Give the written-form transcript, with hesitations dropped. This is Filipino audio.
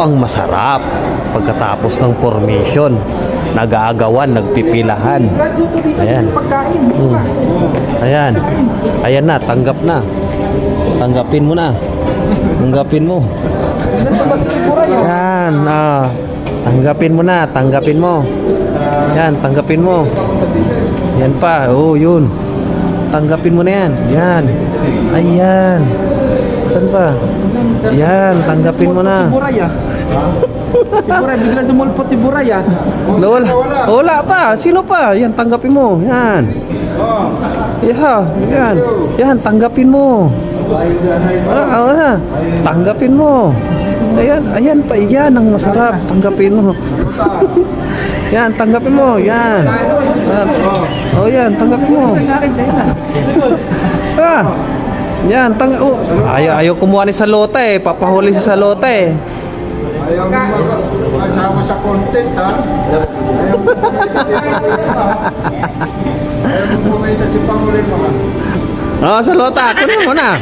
ang masarap pagkatapos ng formation. Nag-aagawan, nagpipilahan. Ayan. Ayan. Ayan na, tanggap na. Tanggapin mo na. Tanggapin mo. Yan. Tanggapin mo na. Tanggapin mo. Yan, tanggapin mo. Yan pa. Oh, yun. Tanggapin mo na yan. Yan. Ayan. Saan pa? Yan, tanggapin mo na. Si Buray, bigla sumulpot si Buray ah. Wala pa. Sino pa? Yan, tanggapin mo. Yan. Yan. Yan, tanggapin mo. Wala. Tanggapin mo. Ayan pa. Yan ang masarap. Tanggapin mo. Yan, tanggapin mo. Yan. Oh, yan, tanggapin mo. Yan, ayaw kumuha ni Salota eh. Papahuli si Salota eh. Ayaw mo mag-asawa sa content, ha? Ayaw mo kumita si Panguli mo, ha? Salota, kunin mo na.